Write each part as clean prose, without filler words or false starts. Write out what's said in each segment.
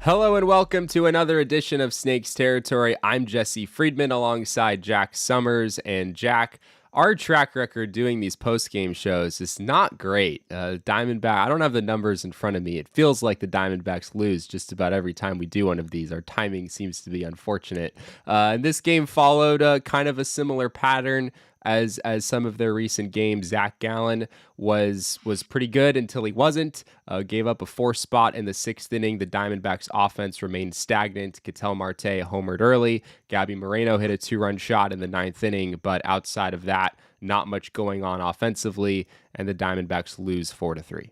Hello and welcome to another edition of Snakes Territory. I'm Jesse Friedman alongside Jack Sommers. And Jack, our track record doing these post-game shows is not great. Diamondback, I don't have the numbers in front of me. It feels like the Diamondbacks lose just about every time we do one of these. Our timing seems to be unfortunate. And this game followed kind of a similar pattern as some of their recent games. Zac Gallen was pretty good until he wasn't. Gave up a 4 spot in the 6th inning. The Diamondbacks offense remained stagnant. Ketel Marte homered early. Gabriel Moreno hit a 2-run shot in the 9th inning, but outside of that, not much going on offensively, and the Diamondbacks lose 4-3.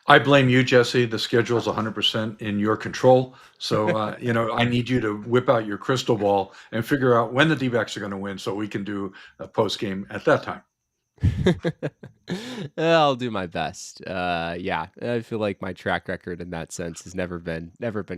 I blame you, Jesse. The schedule is 100% in your control. So, I need you to whip out your crystal ball and figure out when the D-backs are going to win so we can do a post game at that time. I'll do my best. Yeah, I feel like my track record in that sense has never been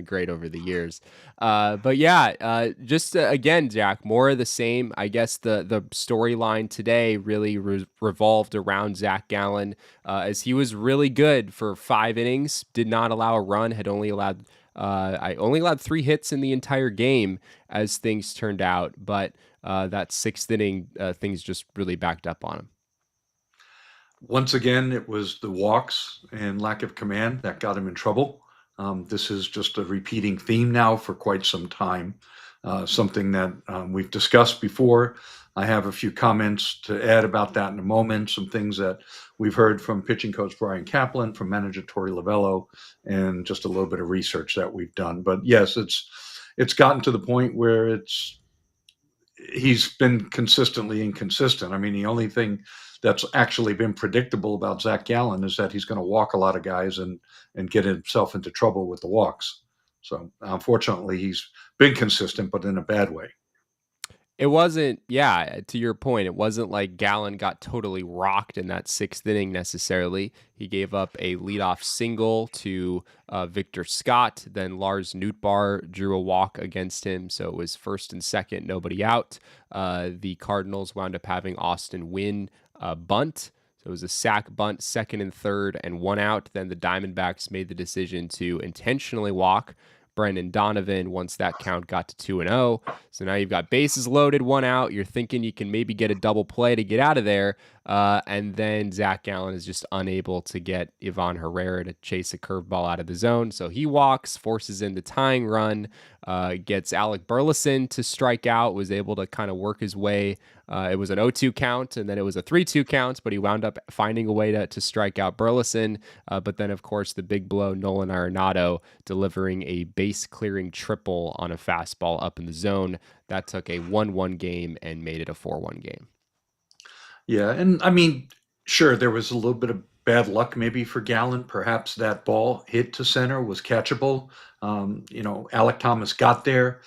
great over the years. But yeah, just again, Jack, more of the same. I guess the storyline today really revolved around Zac Gallen, as he was really good for 5 innings, did not allow a run, had only allowed. I only allowed 3 hits in the entire game as things turned out, but that 6th inning, things just really backed up on him. Once again, it was the walks and lack of command that got him in trouble. This is just a repeating theme now for quite some time, something that we've discussed before. I have a few comments to add about that in a moment, some things that we've heard from pitching coach Brian Kaplan, from manager Torey Lovello, and just a little bit of research that we've done. But yes, it's gotten to the point where he's been consistently inconsistent. I mean, the only thing that's actually been predictable about Zac Gallen is that he's going to walk a lot of guys and get himself into trouble with the walks. So unfortunately, he's been consistent, but in a bad way. It wasn't, yeah, to your point, it wasn't like Gallen got totally rocked in that 6th inning necessarily. He gave up a leadoff single to Victor Scott. Then Lars Nootbaar drew a walk against him. So it was 1st and 2nd, nobody out. The Cardinals wound up having Austin Wynn bunt. So it was a sac bunt, 2nd and 3rd, and 1 out. Then the Diamondbacks made the decision to intentionally walk Brendan Donovan once that count got to 2-0. So now you've got bases loaded, 1 out. You're thinking you can maybe get a double play to get out of there. And then Zac Gallen is just unable to get Ivan Herrera to chase a curveball out of the zone. So he walks, forces in the tying run, gets Alec Burleson to strike out, was able to kind of work his way. It was an 0-2 count, and then it was a 3-2 count, but he wound up finding a way to strike out Burleson. But then, of course, the big blow, Nolan Arenado delivering a base-clearing triple on a fastball up in the zone. That took a 1-1 game and made it a 4-1 game. Yeah, and I mean, sure, there was a little bit of bad luck maybe for Gallen. Perhaps that ball hit to center was catchable. Alek Thomas got there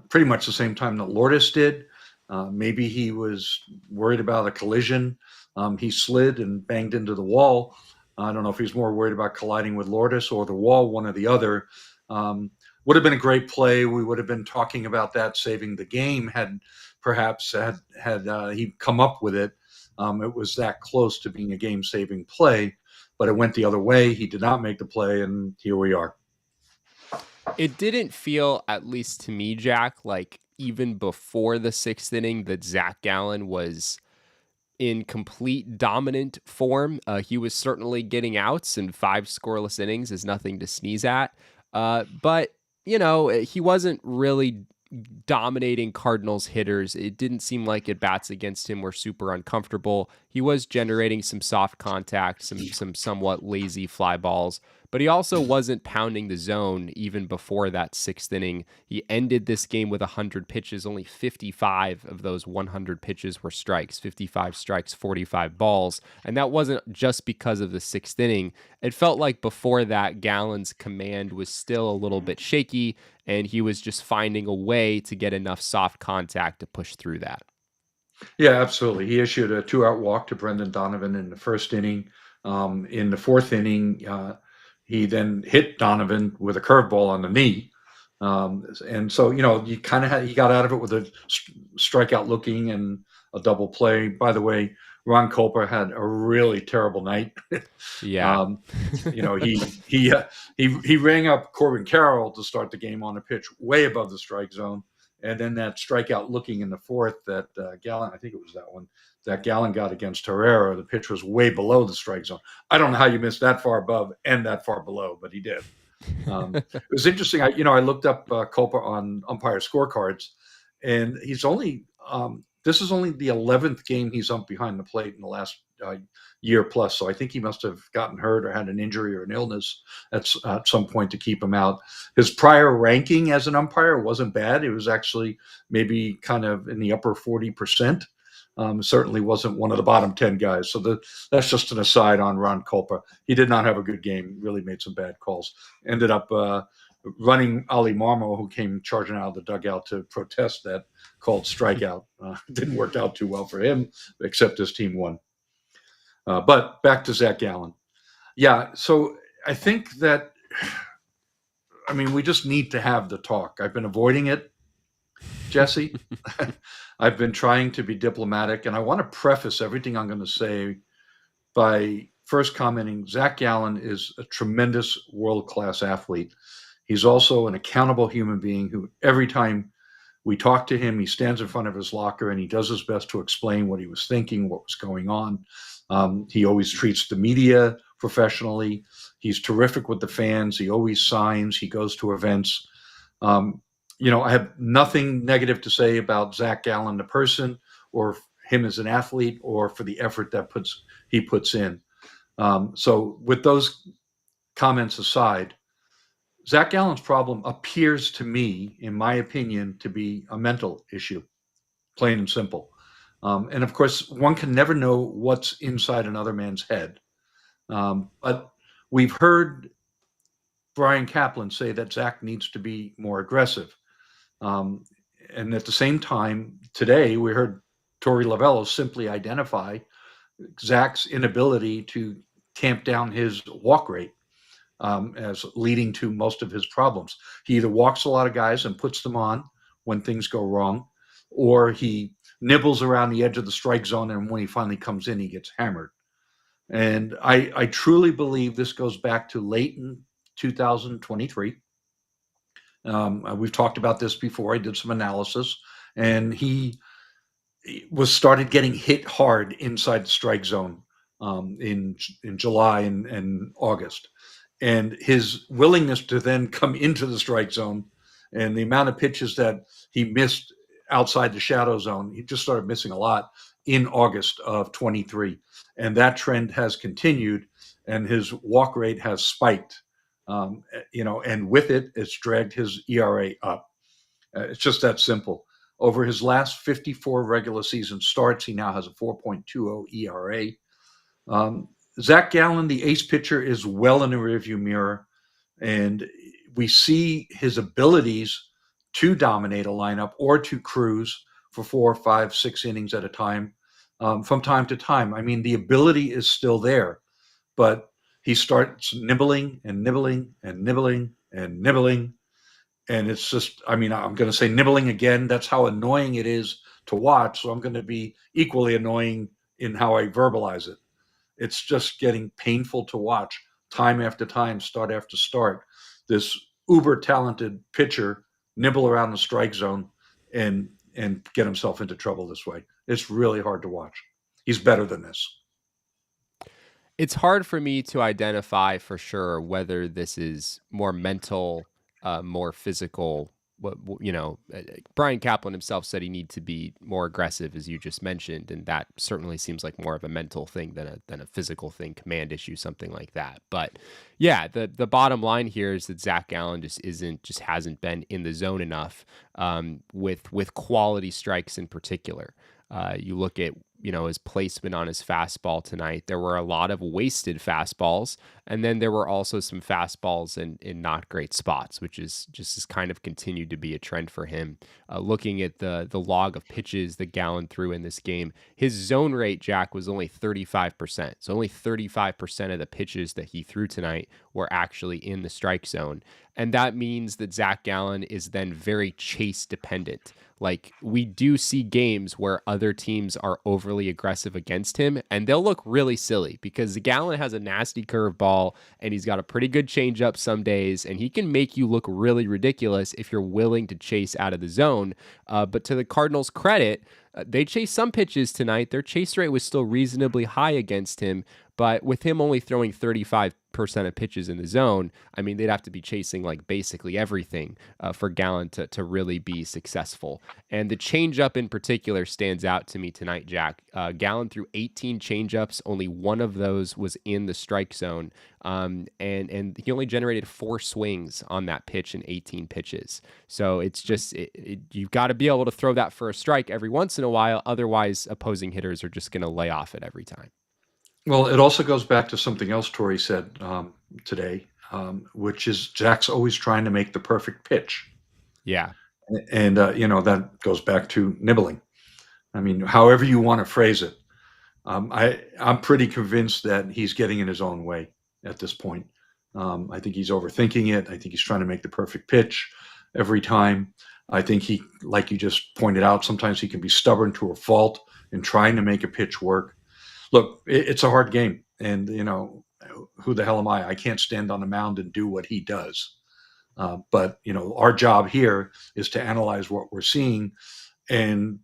pretty much the same time that Lourdes did. Maybe he was worried about a collision. He slid and banged into the wall. I don't know if he's more worried about colliding with Lourdes or the wall, one or the other. Would have been a great play. We would have been talking about that saving the game had he come up with it. It was that close to being a game-saving play, but it went the other way. He did not make the play, and here we are. It didn't feel, at least to me, Jack, like even before the 6th inning that Zac Gallen was in complete dominant form. He was certainly getting outs, and 5 scoreless innings is nothing to sneeze at. But, he wasn't really dominating Cardinals hitters. It didn't seem like at bats against him were super uncomfortable. He was generating some soft contact, some somewhat lazy fly balls, but he also wasn't pounding the zone even before that 6th inning. He ended this game with 100 pitches. Only 55 of those 100 pitches were strikes, 55 strikes, 45 balls. And that wasn't just because of the 6th inning. It felt like before that, Gallen's command was still a little bit shaky, and he was just finding a way to get enough soft contact to push through that. Yeah, absolutely. He issued a 2-out walk to Brendan Donovan in the 1st inning. In the 4th inning, he then hit Donovan with a curveball on the knee. And so, you kind of he got out of it with a strikeout looking and a double play. By the way, Ron Culper had a really terrible night. Yeah. um, you know, he rang up Corbin Carroll to start the game on a pitch way above the strike zone, and then that strikeout looking in the fourth that Gallen, I think it was that one that Gallen got against Herrera. The pitch was way below the strike zone. I don't know how you missed that far above and that far below, but he did. It was interesting. I looked up Culper on umpire scorecards, and he's only this is only the 11th game he's umped behind the plate in the last year plus. So I think he must have gotten hurt or had an injury or an illness at some point to keep him out. His prior ranking as an umpire wasn't bad. It was actually maybe kind of in the upper 40%. Certainly wasn't one of the bottom 10 guys. So that's just an aside on Ron Culpa. He did not have a good game, really made some bad calls. Ended up running Ali Marmo, who came charging out of the dugout to protest that called strikeout. Didn't work out too well for him, except his team won. But back to Zac Gallen. Yeah, so I think that, we just need to have the talk. I've been avoiding it, Jesse. I've been trying to be diplomatic, and I want to preface everything I'm going to say by first commenting Zac Gallen is a tremendous world-class athlete. He's also an accountable human being who every time we talk to him, he stands in front of his locker and he does his best to explain what he was thinking, what was going on. He always treats the media professionally. He's terrific with the fans. He always signs. He goes to events. I have nothing negative to say about Zac Gallen, the person, or him as an athlete, or for the effort that he puts in. So with those comments aside, Zac Gallen's problem appears to me, in my opinion, to be a mental issue, plain and simple. And of course, one can never know what's inside another man's head. But we've heard Brian Kaplan say that Zac needs to be more aggressive. And at the same time, today we heard Torey Lovello simply identify Zac's inability to tamp down his walk rate as leading to most of his problems. He either walks a lot of guys and puts them on when things go wrong, or he nibbles around the edge of the strike zone, and when he finally comes in, he gets hammered. And I truly believe this goes back to late in 2023. We've talked about this before. I did some analysis, and he was started getting hit hard inside the strike zone in July and August. And his willingness to then come into the strike zone and the amount of pitches that he missed outside the shadow zone, he just started missing a lot in August of 23. And that trend has continued, and his walk rate has spiked. And with it, it's dragged his ERA up. It's just that simple. Over his last 54 regular season starts, he now has a 4.20 ERA. Zac Gallen, the ace pitcher, is well in the rearview mirror, and we see his abilities to dominate a lineup or to cruise for 4, 5, 6 innings at a time from time to time. The ability is still there, but he starts nibbling and nibbling and nibbling and nibbling. And it's just, I'm going to say nibbling again. That's how annoying it is to watch. So I'm going to be equally annoying in how I verbalize it. It's just getting painful to watch time after time, start after start. This uber talented pitcher nibble around the strike zone and get himself into trouble this way. It's really hard to watch. He's better than this. It's hard for me to identify for sure whether this is more mental, more physical. Brian Kaplan himself said he needs to be more aggressive, as you just mentioned, and that certainly seems like more of a mental thing than a physical thing, command issue, something like that. But yeah, the bottom line here is that Zac Gallen just hasn't been in the zone enough with quality strikes in particular. You look at his placement on his fastball tonight. There were a lot of wasted fastballs, and then there were also some fastballs in not great spots, which is just has kind of continued to be a trend for him. Looking at the log of pitches that Gallen threw in this game, his zone rate, Jack, was only 35%. So only 35% of the pitches that he threw tonight were actually in the strike zone. And that means that Zac Gallen is then very chase dependent. Like, we do see games where other teams are overly aggressive against him, and they'll look really silly because Gallen has a nasty curveball and he's got a pretty good changeup some days, and he can make you look really ridiculous if you're willing to chase out of the zone. But to the Cardinals' credit, they chased some pitches tonight. Their chase rate was still reasonably high against him, but with him only throwing 35% of pitches in the zone, I mean, they'd have to be chasing like basically everything for Gallen to really be successful. And the changeup in particular stands out to me tonight, Jack. Gallen threw 18 changeups. Only one of those was in the strike zone. And he only generated 4 swings on that pitch in 18 pitches. So it's just, you've got to be able to throw that for a strike every once in a while. Otherwise, opposing hitters are just going to lay off it every time. Well, it also goes back to something else Torrey said today, which is Jack's always trying to make the perfect pitch. Yeah. And, that goes back to nibbling. I mean, however you want to phrase it, I'm pretty convinced that he's getting in his own way at this point. I think he's overthinking it. I think he's trying to make the perfect pitch every time. I think he, like you just pointed out, sometimes he can be stubborn to a fault in trying to make a pitch work. Look, it's a hard game, and who the hell am I? I can't stand on the mound and do what he does. But our job here is to analyze what we're seeing and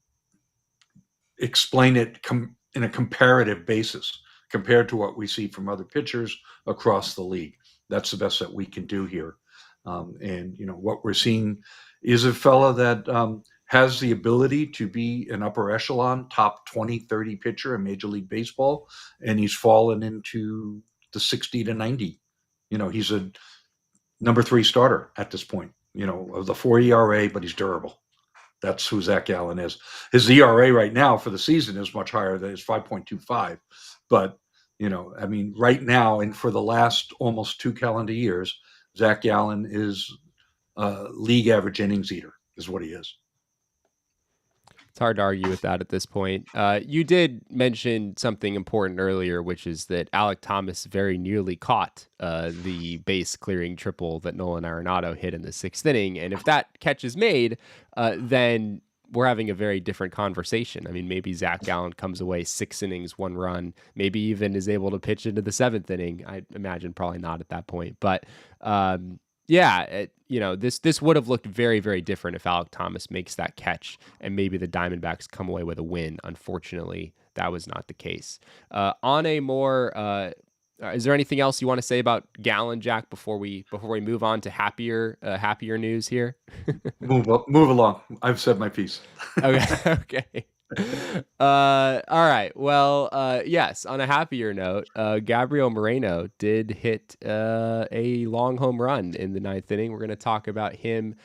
explain it in a comparative basis compared to what we see from other pitchers across the league. That's the best that we can do here. And what we're seeing is a fella that has the ability to be an upper echelon, top 20, 30 pitcher in Major League Baseball, and he's fallen into the 60 to 90. He's a number 3 starter at this point, of the 4 ERA, but he's durable. That's who Zac Gallen is. His ERA right now for the season is much higher than his 5.25. But, right now and for the last almost 2 calendar years, Zac Gallen is league average innings eater is what he is. It's hard to argue with that at this point. You did mention something important earlier, which is that Alek Thomas very nearly caught the base clearing triple that Nolan Arenado hit in the 6th inning. And if that catch is made, then we're having a very different conversation. I mean, maybe Zac Gallen comes away 6 innings, 1 run, maybe even is able to pitch into the 7th inning. I imagine probably not at that point. But this would have looked very, very different if Alek Thomas makes that catch and maybe the Diamondbacks come away with a win. Unfortunately, that was not the case. On a more, is there anything else you want to say about Gallen, Jack, before we move on to happier news here? Move along. I've said my piece. Okay. All right. Well, yes, on a happier note, Gabriel Moreno did hit a long home run in the 9th inning. We're going to talk about him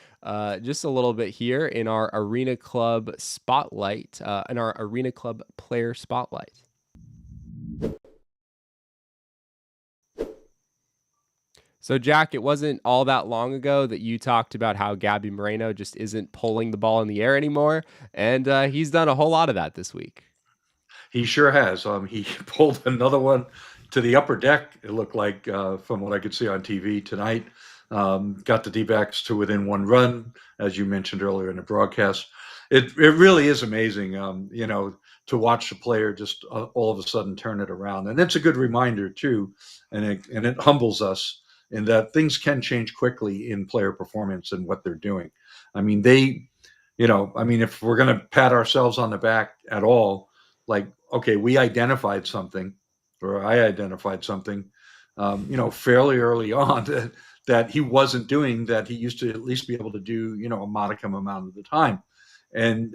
just a little bit here in our Arena Club spotlight, in our Arena Club player spotlight. So, Jack, it wasn't all that long ago that you talked about how Gabby Moreno just isn't pulling the ball in the air anymore, and he's done a whole lot of that this week. He sure has. He pulled another one to the upper deck, it looked like, from what I could see on TV tonight. Got the D-backs to within 1 run, as you mentioned earlier in the broadcast. It really is amazing, to watch the player just all of a sudden turn it around. And it's a good reminder, too, and it humbles us in that things can change quickly in player performance and what they're doing. I mean, if we're going to pat ourselves on the back at all, like, okay, we identified something, or I identified something, fairly early on that he wasn't doing, that he used to at least be able to do, a modicum amount of the time. And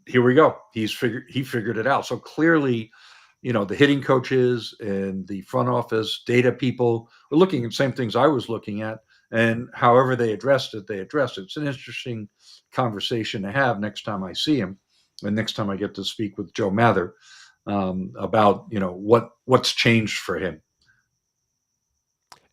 here we go. He figured it out. So clearly, the hitting coaches and the front office data people were looking at the same things I was looking at, and however they addressed it. It's an interesting conversation to have next time I see him, and next time I get to speak with Joe Mather about what's changed for him.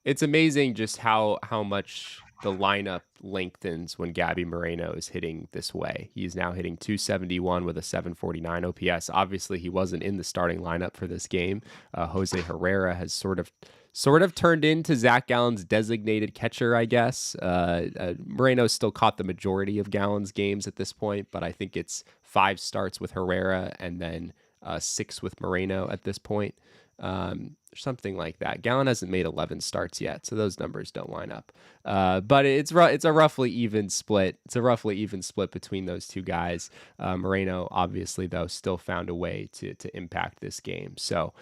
It's amazing just how much the lineup lengthens when Gabby Moreno is hitting this way. He's now hitting 271 with a 749 OPS. Obviously, he wasn't in the starting lineup for this game. Jose Herrera has sort of sort of turned into Zac Gallen's designated catcher, I guess. Moreno still caught the majority of Gallen's games at this point, but I think it's 5 starts with Herrera and then 6 with Moreno at this point. Something like that. Gallen hasn't made 11 starts yet, so those numbers don't line up. But it's a roughly even split. It's a roughly even split between those two guys. Moreno, obviously, though, still found a way to impact this game. So,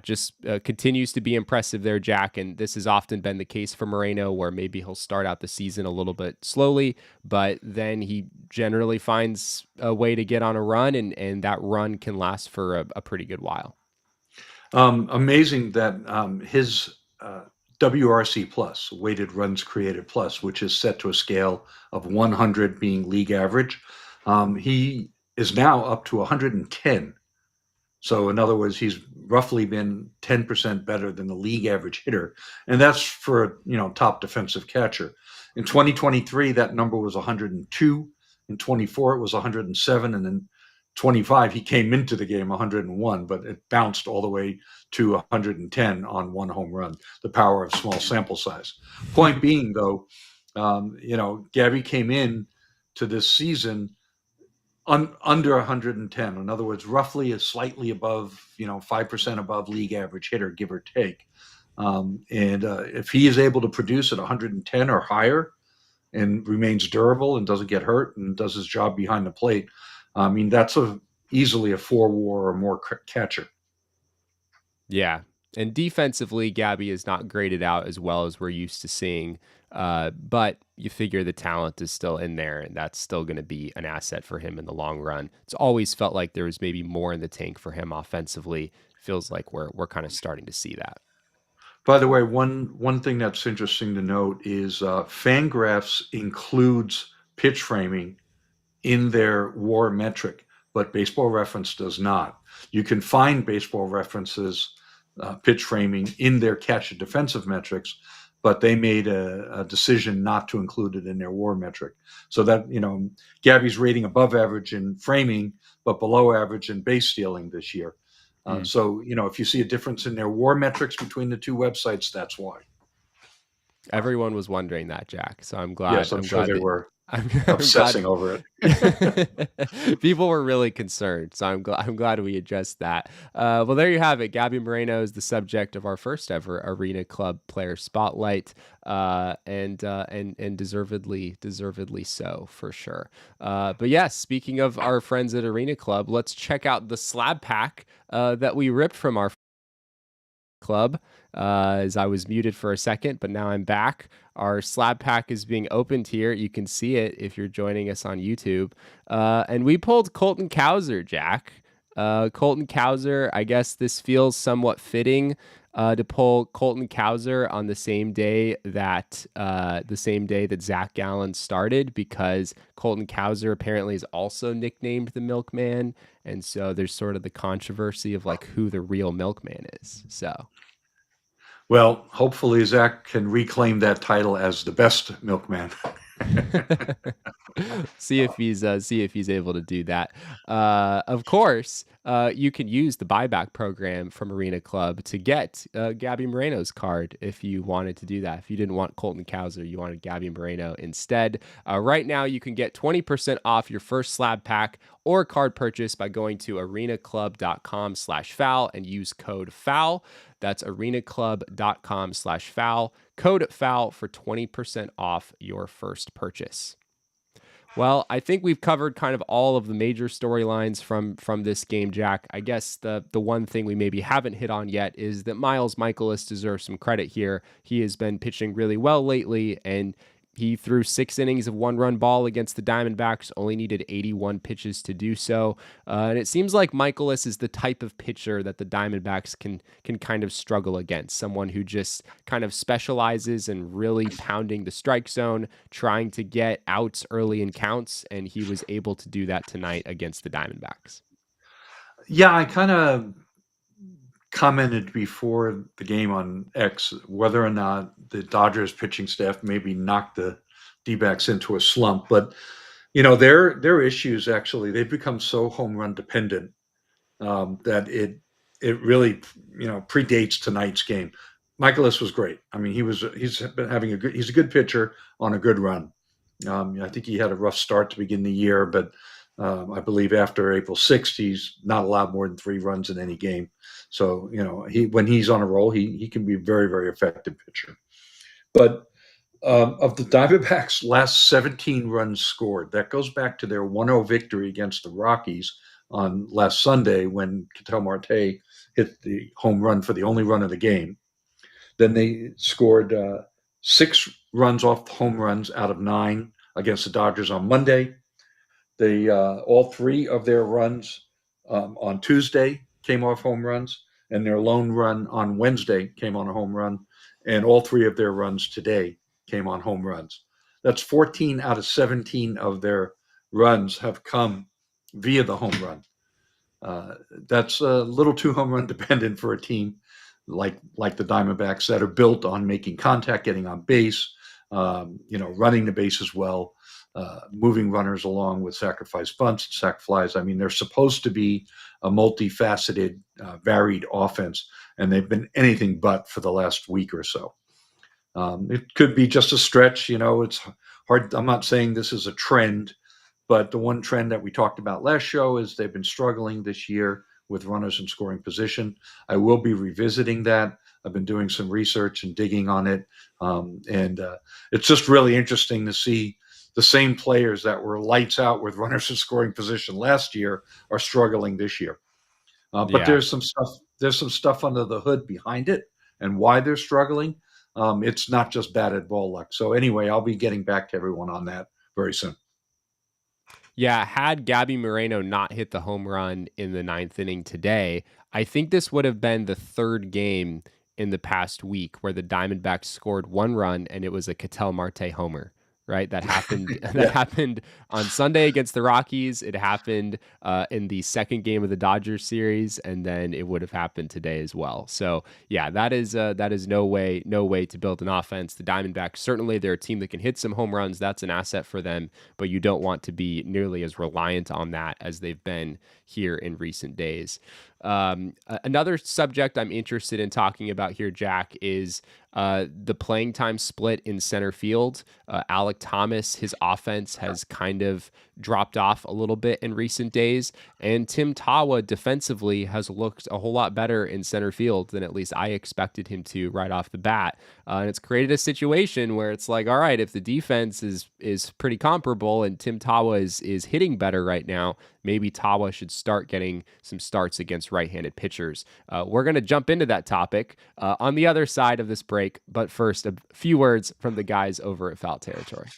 just continues to be impressive there, Jack. And this has often been the case for Moreno, where maybe he'll start out the season a little bit slowly, but then he generally finds a way to get on a run, and that run can last for a pretty good while. Amazing that his WRC plus, weighted runs created plus, which is set to a scale of 100 being league average, he is now up to 110. So in other words, he's roughly been 10% better than the league average hitter. And that's for, top defensive catcher. In 2023, that number was 102. In 24, it was 107. And then 25, he came into the game 101, but it bounced all the way to 110 on one home run, the power of small sample size. Point being, though, Gabby came in to this season under 110. In other words, roughly is slightly above, 5% above league average hitter, give or take. If he is able to produce at 110 or higher and remains durable and doesn't get hurt and does his job behind the plate, that's easily a 4-WAR or more catcher. Yeah. And defensively, Gabby is not graded out as well as we're used to seeing. But you figure the talent is still in there, and that's still going to be an asset for him in the long run. It's always felt like there was maybe more in the tank for him offensively. Feels like we're kind of starting to see that. By the way, one thing that's interesting to note is Fangraphs includes pitch framing in their WAR metric, but Baseball Reference does not. You can find Baseball Reference's pitch framing in their catch and defensive metrics, but they made a decision not to include it in their WAR metric. So that, Gabby's rating above average in framing, but below average in base stealing this year. So, if you see a difference in their WAR metrics between the two websites, that's why. Everyone was wondering that, Jack. So I'm glad. Yes, I'm sure glad they were. Obsessing over it. People were really concerned, so I'm glad we addressed that. Well, there you have it. Gabby Moreno is the subject of our first ever Arena Club player spotlight, and deservedly so for sure. But yes, speaking of our friends at Arena Club, let's check out the slab pack that we ripped from our club, as I was muted for a second, but now I'm back. Our slab pack is being opened here. You can see it if you're joining us on YouTube. And we pulled Colton Cowser, Jack. Colton Cowser, I guess this feels somewhat fitting to pull Colton Cowser on the same day that Zac Gallen started, because Colton Cowser apparently is also nicknamed the Milkman, and so there's sort of the controversy of like who the real Milkman is. So, well, hopefully Zac can reclaim that title as the best Milkman. see if he's able to do that. Of course, you can use the buyback program from Arena Club to get Gabby Moreno's card if you wanted to do that. If you didn't want Colton Cowser, you wanted Gabby Moreno instead. Right now, you can get 20% off your first slab pack or card purchase by going to arenaclub.com/foul and use code FOUL. That's arenaclub.com/foul. Code FOUL for 20% off your first purchase. Well, I think we've covered kind of all of the major storylines from this game, Jack. I guess the one thing we maybe haven't hit on yet is that Miles Mikolas deserves some credit here. He has been pitching really well lately, and he threw 6 innings of 1-run ball against the Diamondbacks, only needed 81 pitches to do so. And it seems like Mikolas is the type of pitcher that the Diamondbacks can kind of struggle against, someone who just kind of specializes in really pounding the strike zone, trying to get outs early in counts, and he was able to do that tonight against the Diamondbacks. Yeah, I kind of commented before the game on X whether or not the Dodgers pitching staff maybe knocked the D-backs into a slump, but their issues, actually, they've become so home run dependent that it really predates tonight's game. Michaelis was great. I mean, he's been having he's a good pitcher on a good run. I think he had a rough start to begin the year, but I believe after April 6th, he's not allowed more than 3 runs in any game. So, when he's on a roll, he can be a very, very effective pitcher. But of the Diamondbacks' last 17 runs scored, that goes back to their 1-0 victory against the Rockies on last Sunday when Ketel Marte hit the home run for the only run of the game. Then they scored 6 runs off home runs out of 9 against the Dodgers on Monday. All 3 of their runs on Tuesday came off home runs, and their lone run on Wednesday came on a home run, and all 3 of their runs today came on home runs. That's 14 out of 17 of their runs have come via the home run. That's a little too home run dependent for a team like the Diamondbacks that are built on making contact, getting on base, running the bases well, moving runners along with sacrifice bunts, sac flies. I mean, they're supposed to be a multifaceted, varied offense, and they've been anything but for the last week or so. It could be just a stretch. It's hard. I'm not saying this is a trend, but the one trend that we talked about last show is they've been struggling this year with runners in scoring position. I will be revisiting that. I've been doing some research and digging on it. And it's just really interesting to see the same players that were lights out with runners in scoring position last year are struggling this year. But there's some stuff under the hood behind it and why they're struggling. It's not just batted ball luck. So anyway, I'll be getting back to everyone on that very soon. Yeah, had Gabby Moreno not hit the home run in the 9th inning today, I think this would have been the 3rd game in the past week where the Diamondbacks scored 1 run and it was a Ketel Marte homer. Right, that happened. That happened on Sunday against the Rockies. It happened in the 2nd game of the Dodgers series, and then it would have happened today as well. So yeah, that is no way to build an offense. The Diamondbacks, certainly they're a team that can hit some home runs. That's an asset for them, but you don't want to be nearly as reliant on that as they've been here in recent days. Another subject I'm interested in talking about here, Jack, is the playing time split in center field. Alek Thomas, his offense has kind of dropped off a little bit in recent days, and Tim Tawa defensively has looked a whole lot better in center field than at least I expected him to right off the bat. And it's created a situation where it's like, all right, if the defense is pretty comparable and Tim Tawa is hitting better right now, maybe Tawa should start getting some starts against right-handed pitchers. We're going to jump into that topic on the other side of this break, but first, a few words from the guys over at Foul Territory.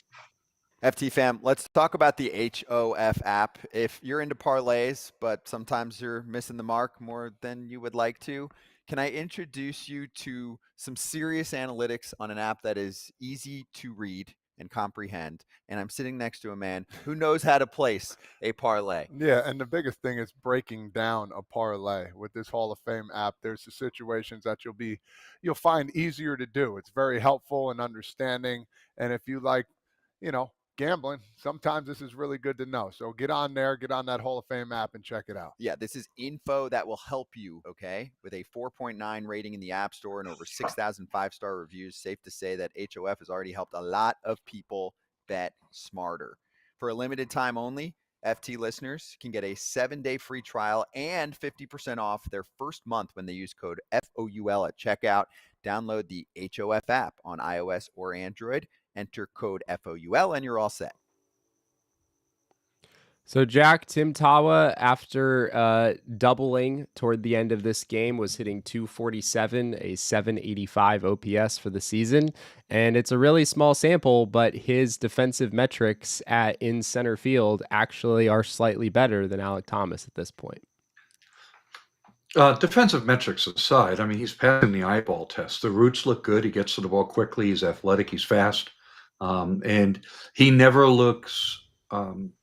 FT fam, let's talk about the HOF app. If you're into parlays, but sometimes you're missing the mark more than you would like to, can I introduce you to some serious analytics on an app that is easy to read and comprehend? And I'm sitting next to a man who knows how to place a parlay. Yeah, and the biggest thing is breaking down a parlay with this Hall of Fame app. There's the situations that you'll find easier to do. It's very helpful in understanding. And if you like, gambling, sometimes this is really good to know. So get on there, get on that Hall of Fame app and check it out. Yeah, this is info that will help you, okay? With a 4.9 rating in the App Store and over 6,000 5-star reviews, safe to say that HOF has already helped a lot of people bet smarter. For a limited time only, FT listeners can get a 7-day free trial and 50% off their first month when they use code FOUL at checkout. Download the HOF app on iOS or Android. Enter code FOUL and you're all set. So, Jack, Tim Tawa, after doubling toward the end of this game, was hitting 247, a 785 OPS for the season. And it's a really small sample, but his defensive metrics in center field actually are slightly better than Alek Thomas at this point. Defensive metrics aside, I mean, he's passing the eyeball test. The roots look good. He gets to the ball quickly. He's athletic. He's fast. And he never looks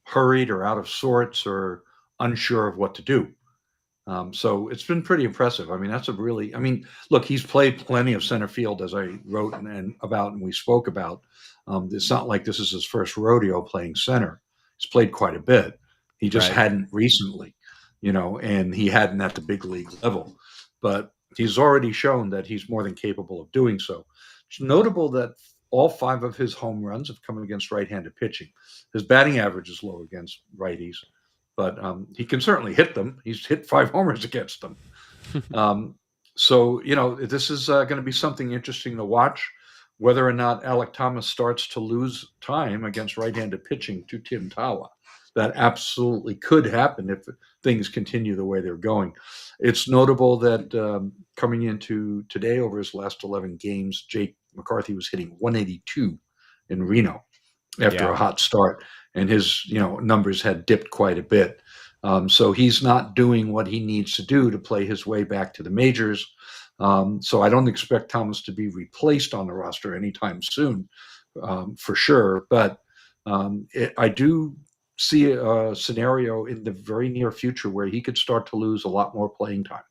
hurried or out of sorts or unsure of what to do. So it's been pretty impressive. I mean, look, he's played plenty of center field, as I wrote and we spoke about. It's not like this is his first rodeo playing center. He's played quite a bit. He just hadn't recently, and he hadn't at the big league level. But He's already shown that he's more than capable of doing so. It's notable that all 5 of his home runs have come against right-handed pitching. His batting average is low against righties, but he can certainly hit them. He's hit 5 homers against them. So, this is going to be something interesting to watch, whether or not Alek Thomas starts to lose time against right-handed pitching to Tim Tawa. That absolutely could happen if things continue the way they're going. It's notable that coming into today, over his last 11 games, Jake McCarthy was hitting 182 in Reno after a hot start, and his numbers had dipped quite a bit. So he's not doing what he needs to do to play his way back to the majors. So I don't expect Thomas to be replaced on the roster anytime soon, for sure. But I do see a scenario in the very near future where he could start to lose a lot more playing time.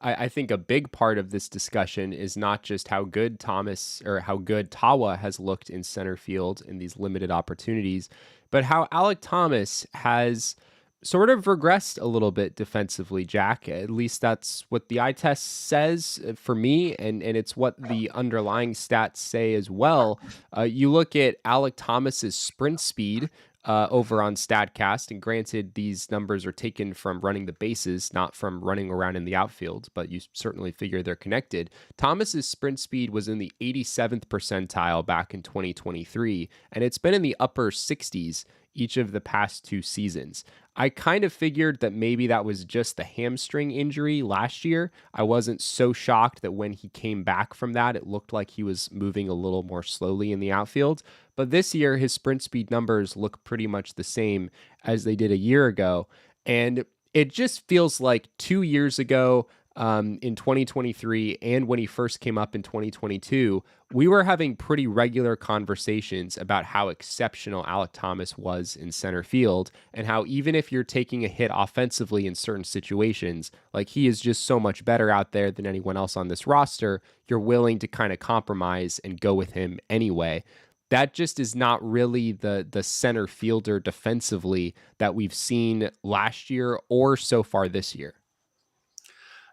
I think a big part of this discussion is not just how good Tawa has looked in center field in these limited opportunities, but how Alek Thomas has sort of regressed a little bit defensively, Jack. At least that's what the eye test says for me, and it's what the underlying stats say as well. You look at Alek Thomas's sprint speed over on StatCast, and granted, these numbers are taken from running the bases, not from running around in the outfield, but you certainly figure they're connected. Thomas's sprint speed was in the 87th percentile back in 2023, and it's been in the upper 60s each of the past 2 seasons. I kind of figured that maybe that was just the hamstring injury last year. I wasn't so shocked that when he came back from that, it looked like he was moving a little more slowly in the outfield. But this year, his sprint speed numbers look pretty much the same as they did a year ago. And it just feels like 2 years ago, in 2023, and when he first came up in 2022, we were having pretty regular conversations about how exceptional Alek Thomas was in center field, and how even if you're taking a hit offensively in certain situations, like he is just so much better out there than anyone else on this roster, you're willing to kind of compromise and go with him anyway. That just is not really the center fielder defensively that we've seen last year or so far this year.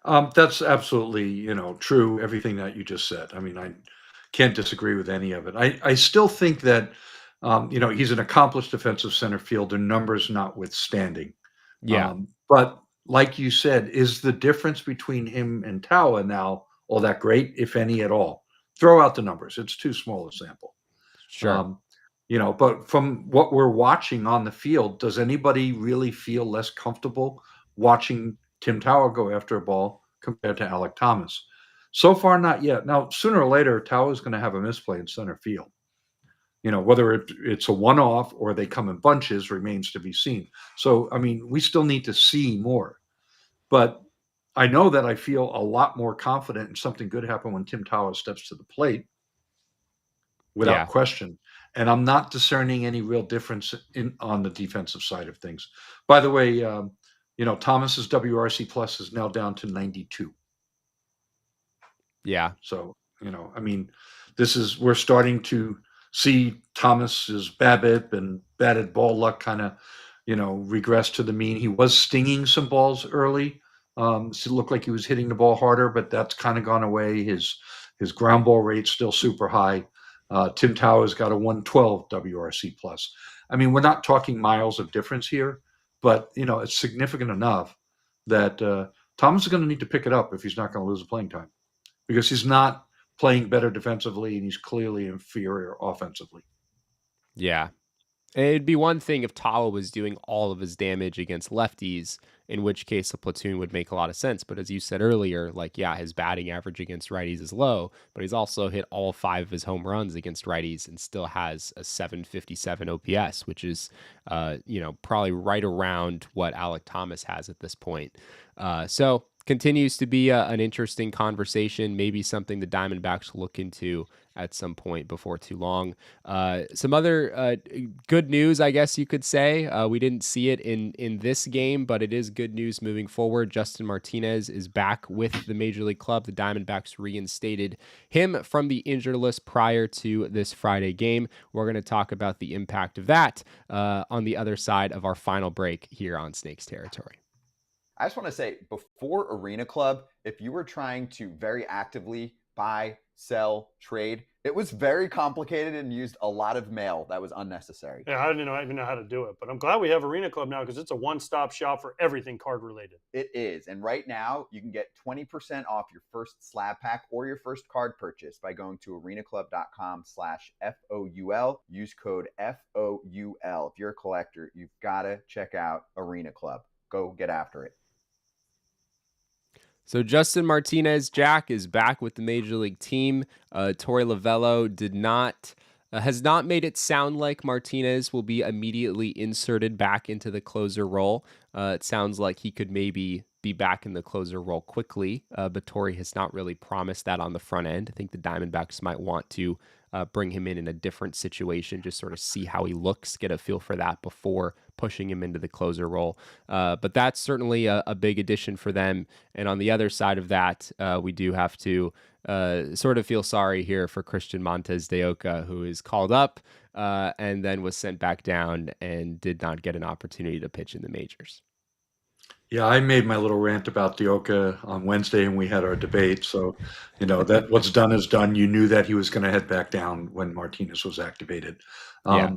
That's absolutely, true, everything that you just said. I mean, I can't disagree with any of it. I still think that, he's an accomplished defensive center fielder, numbers notwithstanding. Yeah. But like you said, is the difference between him and Tawa now all that great, if any at all? Throw out the numbers. It's too small a sample. Sure. But from what we're watching on the field, does anybody really feel less comfortable watching Tim Tawa go after a ball compared to Alek Thomas? So far, not yet. Now, sooner or later, Tawa is going to have a misplay in center field. Whether it's a one-off or they come in bunches remains to be seen. So, I mean, we still need to see more. But I know that I feel a lot more confident in something good happen when Tim Tawa steps to the plate, without question. And I'm not discerning any real difference on the defensive side of things. By the way, Thomas's WRC plus is now down to 92. Yeah. So, I mean, we're starting to see Thomas's BABIP and batted ball luck kind of, regress to the mean. He was stinging some balls early. So it looked like he was hitting the ball harder, but that's kind of gone away. His ground ball rate's still super high. Tim Tawa's got a 112 WRC plus. I mean, we're not talking miles of difference here, but it's significant enough that Thomas is going to need to pick it up if he's not going to lose the playing time, because he's not playing better defensively and he's clearly inferior offensively. Yeah. It'd be one thing if Tawa was doing all of his damage against lefties, in which case a platoon would make a lot of sense. But as you said earlier, his batting average against righties is low, but he's also hit all 5 of his home runs against righties and still has a 757 OPS, which is, probably right around what Alek Thomas has at this point. So continues to be an interesting conversation, maybe something the Diamondbacks will look into at some point before too long. Some other good news, I guess you could say. We didn't see it in this game, but it is good news moving forward. Justin Martinez is back with the Major League Club. The Diamondbacks reinstated him from the injured list prior to this Friday game. We're going to talk about the impact of that on the other side of our final break here on Snakes Territory. I just want to say, before Arena Club, if you were trying to very actively buy, sell, trade, it was very complicated and used a lot of mail that was unnecessary. Yeah, I didn't even know how to do it, but I'm glad we have Arena Club now because it's a one-stop shop for everything card related. It is. And right now, you can get 20% off your first slab pack or your first card purchase by going to arenaclub.com/FOUL. Use code FOUL. If you're a collector, you've got to check out Arena Club. Go get after it. So Justin Martinez, Jack, is back with the Major League team. Torey Lovullo has not made it sound like Martinez will be immediately inserted back into the closer role. It sounds like he could maybe be back in the closer role quickly, but Torey has not really promised that on the front end. I think the Diamondbacks might want to bring him in a different situation, just sort of see how he looks, get a feel for that before pushing him into the closer role. But that's certainly a big addition for them. And on the other side of that, we do have to sort of feel sorry here for Christian Montes de Oca, who is called up and then was sent back down and did not get an opportunity to pitch in the majors. Yeah, I made my little rant about Dioka on Wednesday, and we had our debate. So, that what's done is done. You knew that he was going to head back down when Martinez was activated. Yeah.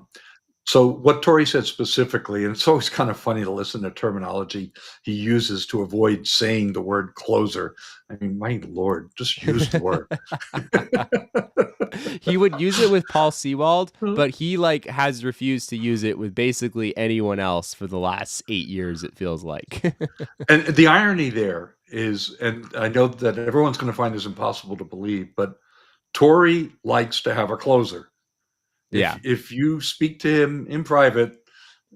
So what Torey said specifically, and it's always kind of funny to listen to terminology he uses to avoid saying the word closer. I mean, my Lord, just use the word. He would use it with Paul Sewald, but he has refused to use it with basically anyone else for the last 8 years, it feels like. And the irony there is, and I know that everyone's going to find this impossible to believe, but Torey likes to have a closer. If you speak to him in private,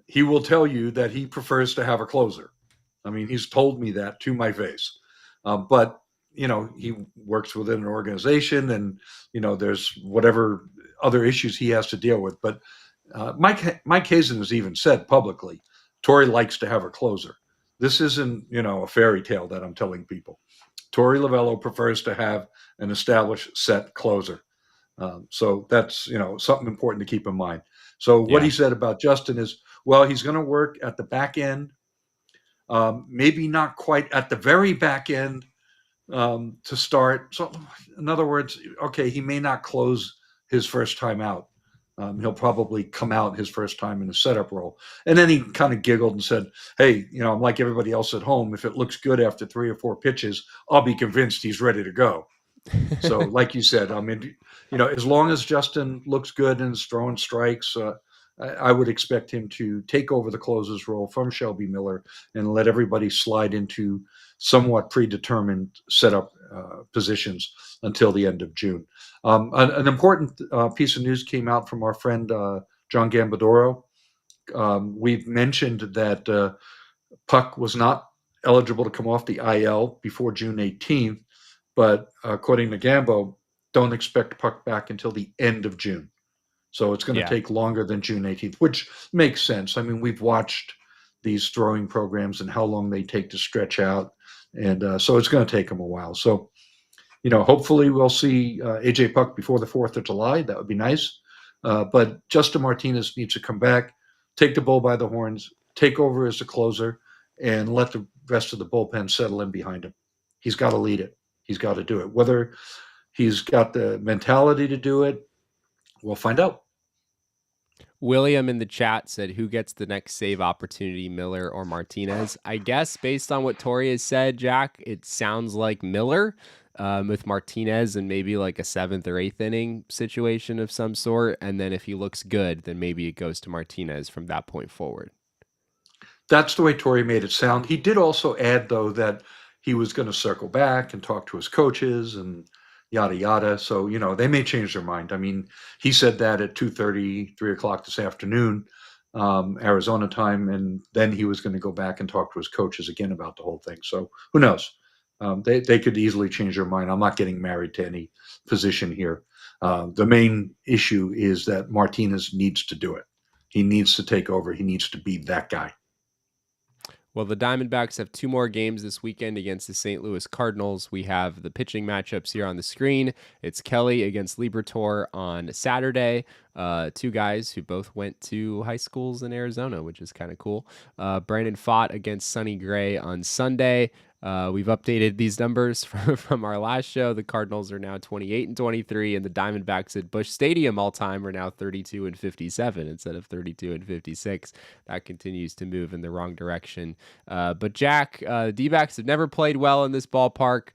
he will tell you that he prefers to have a closer. I mean, he's told me that to my face. But he works within an organization, and there's whatever other issues he has to deal with. But Mike Hazen has even said publicly, Torey likes to have a closer. This isn't a fairy tale that I'm telling people. Torey Lovullo prefers to have an established set closer. So that's something important to keep in mind. So what he said about Justin is, well, he's going to work at the back end, maybe not quite at the very back end to start. So in other words, okay, he may not close his first time out. He'll probably come out his first time in a setup role. And then he kind of giggled and said, hey, I'm like everybody else at home. If it looks good after 3 or 4 pitches, I'll be convinced he's ready to go. So like you said, I mean, as long as Justin looks good and is throwing strikes, I would expect him to take over the closer's role from Shelby Miller and let everybody slide into somewhat predetermined setup positions until the end of June. An important piece of news came out from our friend John Gambadoro. We've mentioned that Puck was not eligible to come off the IL before June 18th, but according to Gambo, don't expect Puck back until the end of June. So it's going to take longer than June 18th, which makes sense. I mean, we've watched these throwing programs and how long they take to stretch out. And so it's going to take them a while. So, hopefully we'll see AJ Puck before the 4th of July. That would be nice. But Justin Martinez needs to come back, take the bull by the horns, take over as the closer, and let the rest of the bullpen settle in behind him. He's got to lead it. He's got to do it. Whether he's got the mentality to do it, we'll find out. William in the chat said, who gets the next save opportunity, Miller or Martinez? I guess based on what Torey has said, Jack, it sounds like Miller with Martinez and maybe like a 7th or 8th inning situation of some sort. And then if he looks good, then maybe it goes to Martinez from that point forward. That's the way Torey made it sound. He did also add, though, that he was going to circle back and talk to his coaches and yada, yada. So, they may change their mind. I mean, he said that at 2:30, 3 o'clock this afternoon, Arizona time, and then he was going to go back and talk to his coaches again about the whole thing. So who knows? They could easily change their mind. I'm not getting married to any position here. The main issue is that Martinez needs to do it. He needs to take over. He needs to be that guy. Well, the Diamondbacks have 2 more games this weekend against the St. Louis Cardinals. We have the pitching matchups here on the screen. It's Kelly against Liberatore on Saturday. 2 guys who both went to high schools in Arizona, which is kind of cool. Brandon Pfaadt against Sonny Gray on Sunday. We've updated these numbers from our last show. The Cardinals are now 28-23, and the Diamondbacks at Busch Stadium all time are now 32-57 instead of 32-56. That continues to move in the wrong direction. But Jack, D-backs have never played well in this ballpark.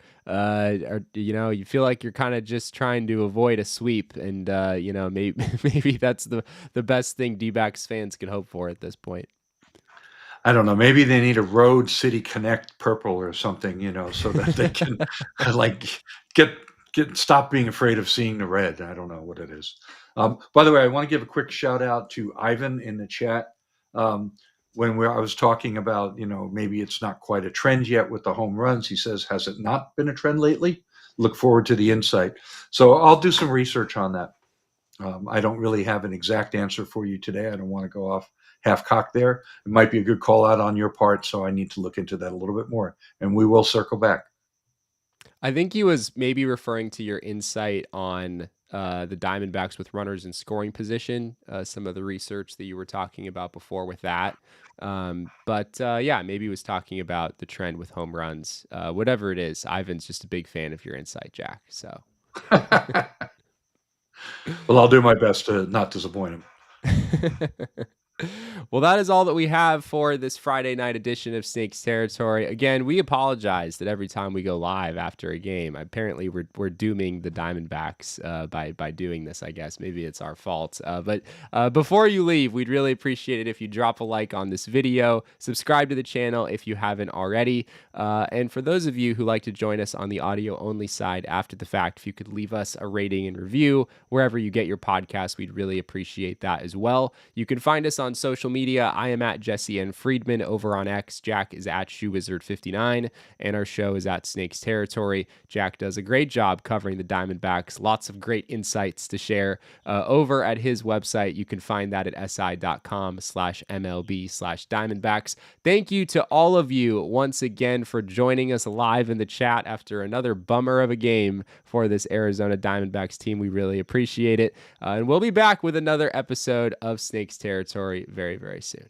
You feel like you're kind of just trying to avoid a sweep, and maybe that's the best thing D-backs fans can hope for at this point. I don't know. Maybe they need a Road City Connect purple or something, so that they can like get stop being afraid of seeing the red. I don't know what it is. By the way, I want to give a quick shout out to Ivan in the chat. When I was talking about, maybe it's not quite a trend yet with the home runs, he says, has it not been a trend lately? Look forward to the insight. So I'll do some research on that. I don't really have an exact answer for you today. I don't want to go off half-cocked there. It might be a good call out on your part, so I need to look into that a little bit more, and we will circle back. I think he was maybe referring to your insight on the Diamondbacks with runners in scoring position, some of the research that you were talking about before with that. Maybe he was talking about the trend with home runs. Whatever it is, Ivan's just a big fan of your insight, Jack. So, well, I'll do my best to not disappoint him. Well, that is all that we have for this Friday night edition of Snakes Territory. Again, we apologize that every time we go live after a game, apparently we're dooming the Diamondbacks by doing this, I guess. Maybe it's our fault. But before you leave, we'd really appreciate it if you drop a like on this video, subscribe to the channel if you haven't already. And for those of you who like to join us on the audio-only side after the fact, if you could leave us a rating and review wherever you get your podcast, we'd really appreciate that as well. You can find us on social media. I am at Jesse N. Friedman over on X. Jack is at ShoeWizard59, and our show is at Snakes Territory. Jack does a great job covering the Diamondbacks. Lots of great insights to share over at his website. You can find that at si.com/MLB/Diamondbacks. Thank you to all of you once again for joining us live in the chat after another bummer of a game for this Arizona Diamondbacks team. We really appreciate it. And we'll be back with another episode of Snakes Territory very, very soon.